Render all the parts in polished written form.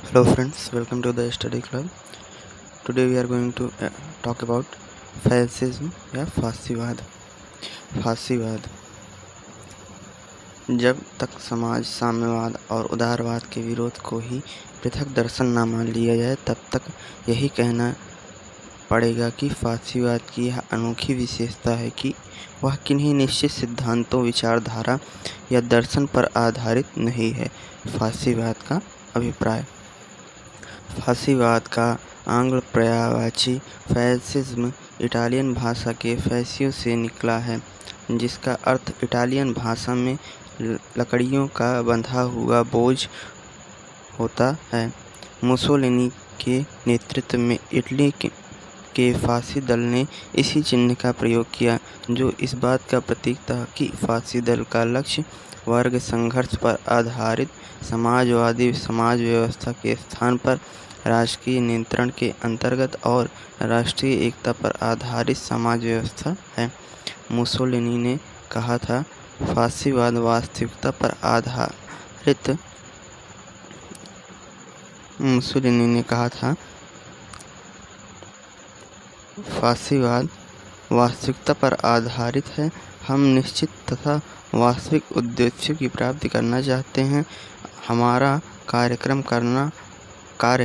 Hello friends, welcome to the study club. Today we are going to talk about fascism या फासीवाद। फासीवाद जब तक समाज साम्यवाद और उदारवाद के विरोध को ही पृथक दर्शन न मान लिया जाए तब तक यही कहना पड़ेगा कि फासीवाद की यह अनोखी विशेषता है कि वह किन्हीं निश्चित सिद्धांतों, विचारधारा या दर्शन पर आधारित नहीं है। फासीवाद का अभिप्राय। फासीवाद का आंग्ल पर्यायवाची फैसिज्म इटालियन भाषा के फैसियो से निकला है, जिसका अर्थ इटालियन भाषा में लकड़ियों का बंधा हुआ बोझ होता है। मुसोलिनी के नेतृत्व में इटली के फासी दल ने इसी चिन्ह का प्रयोग किया, जो इस बात का प्रतीक था कि फासी दल का लक्ष्य वर्ग संघर्ष पर आधारित समाजवादी समाज व्यवस्था के स्थान पर राजकीय नियंत्रण के अंतर्गत और राष्ट्रीय एकता पर आधारित समाज व्यवस्था है। मुसोलिनी ने कहा था, फासीवाद वास्तविकता पर आधारित मुसोलिनी ने कहा था फासीवाद वास्तविकता पर आधारित है। हम निश्चित तथा वास्तविक उद्देश्यों की प्राप्ति करना चाहते हैं। हमारा कार्य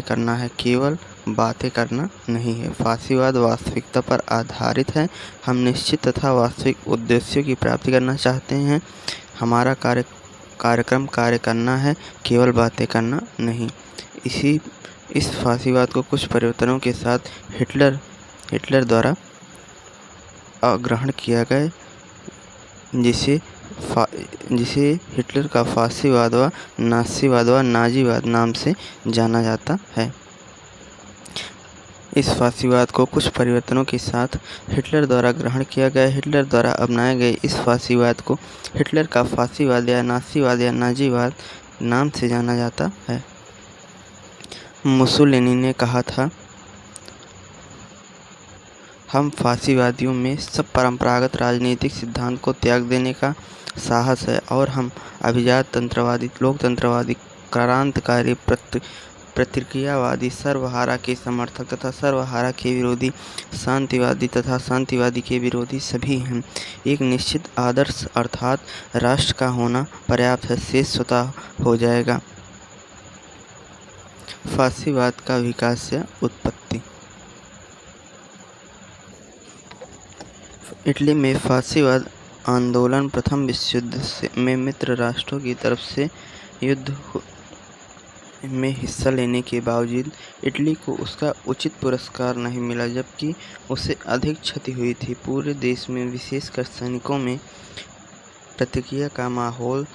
करना है, केवल बातें करना नहीं है। फासीवाद वास्तविकता पर आधारित है। हम निश्चित तथा वास्तविक उद्देश्यों की प्राप्ति करना चाहते हैं। हमारा कार्य करना है, केवल बातें करना नहीं। इस फासीवाद को कुछ परिवर्तनों के साथ हिटलर द्वारा ग्रहण किया गया, जिसे हिटलर का फासीवाद व नासीवाद व नाजीवाद नाम से जाना जाता है। इस फासीवाद को कुछ परिवर्तनों के साथ हिटलर द्वारा ग्रहण किया गया। हिटलर द्वारा अपनाए गए इस फासीवाद को हिटलर का फासीवाद या नासीवाद या नाजीवाद नाम से जाना जाता है। मुसोलिनी ने कहा था, हम फासीवादियों में सब परंपरागत राजनीतिक सिद्धांत को त्याग देने का साहस है और हम अभिजात तंत्रवादी, लोकतंत्रवादी, क्रांतिकारी, प्रतिक्रियावादी, सर्वहारा के समर्थक तथा सर्वहारा के विरोधी, शांतिवादी तथा शांतिवादी के विरोधी सभी हैं। एक निश्चित आदर्श अर्थात राष्ट्र का होना पर्याप्त है, शेष स्वतः हो जाएगा। फासीवाद का विकास या उत्पत्ति। इटली में फासीवाद आंदोलन प्रथम विश्व युद्ध में मित्र राष्ट्रों की तरफ से युद्ध में हिस्सा लेने के बावजूद इटली को उसका उचित पुरस्कार नहीं मिला, जबकि उसे अधिक क्षति हुई थी। पूरे देश में, विशेषकर सैनिकों में प्रतिक्रिया का माहौल,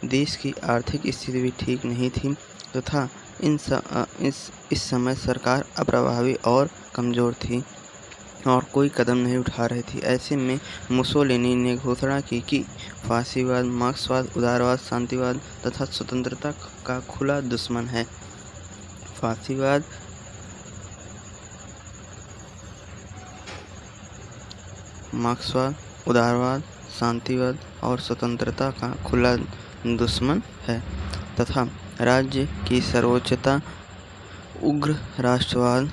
देश की आर्थिक स्थिति भी ठीक नहीं थी तथा इस समय सरकार अप्रभावी और कमज़ोर थी और कोई कदम नहीं उठा रही थी। ऐसे में मुसोलिनी ने घोषणा की कि फासीवाद, मार्क्सवाद, उदारवाद, शांतिवाद तथा स्वतंत्रता का खुला दुश्मन है। फासीवाद मार्क्सवाद, उदारवाद, शांतिवाद और स्वतंत्रता का खुला दुश्मन है तथा राज्य की सर्वोच्चता, उग्र राष्ट्रवाद,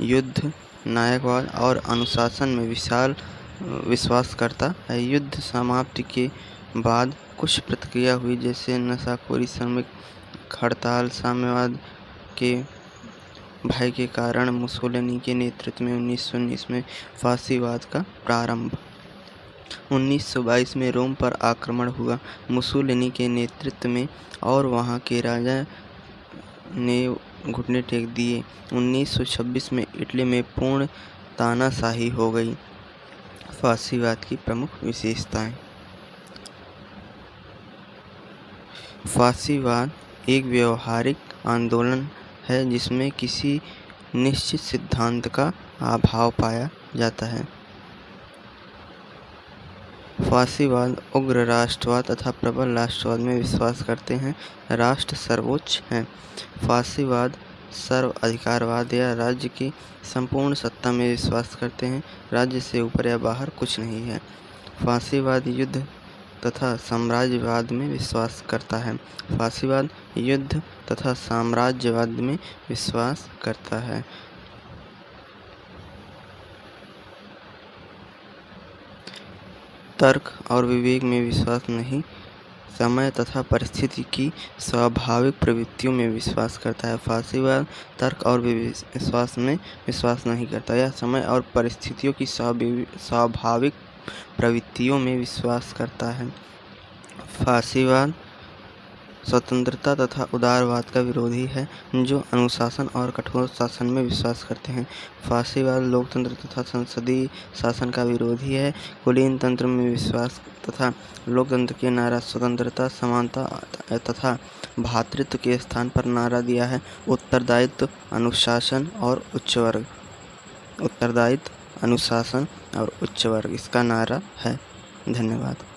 युद्ध, नायकवाद और अनुशासन में विशाल विश्वास करता है। युद्ध समाप्ति के बाद कुछ प्रतिक्रिया हुई, जैसे नशाखोरी, श्रमिक हड़ताल। साम्यवाद के भय के कारण मुसोलिनी के नेतृत्व में 1919 में फासीवाद का प्रारंभ। 1922 में रोम पर आक्रमण हुआ मुसोलिनी के नेतृत्व में और वहां के राजा ने घुटने टेक दिए। 1926 में इटली में पूर्ण तानाशाही हो गई। फासीवाद की प्रमुख विशेषताएं। फासीवाद एक व्यवहारिक आंदोलन है जिसमें किसी निश्चित सिद्धांत का अभाव पाया जाता है। फासीवाद उग्र राष्ट्रवाद तथा प्रबल राष्ट्रवाद में विश्वास करते हैं। राष्ट्र सर्वोच्च है। फासीवाद सर्व अधिकारवाद या राज्य की संपूर्ण सत्ता में विश्वास करते हैं। राज्य से ऊपर या बाहर कुछ नहीं है। फासीवाद युद्ध तथा साम्राज्यवाद में विश्वास करता है। फासीवाद युद्ध तथा साम्राज्यवाद में विश्वास करता है। तर्क और विवेक में विश्वास नहीं, समय तथा परिस्थिति की स्वाभाविक प्रवृत्तियों में विश्वास करता है। फासीवाद तर्क और विश्वास में विश्वास नहीं करता, यह समय और परिस्थितियों की स्वाभाविक प्रवृत्तियों में विश्वास करता है। फासीवाद स्वतंत्रता तथा उदारवाद का विरोधी है, जो अनुशासन और कठोर शासन में विश्वास करते हैं। फासीवाद लोकतंत्र तथा संसदीय शासन का विरोधी है, कुलीन तंत्र में विश्वास तथा लोकतंत्र के नारा स्वतंत्रता, समानता तथा भ्रातृत्व के स्थान पर नारा दिया है उत्तरदायित्व, अनुशासन और उच्च वर्ग। उत्तरदायित्व, अनुशासन और उच्च वर्ग इसका नारा है। धन्यवाद।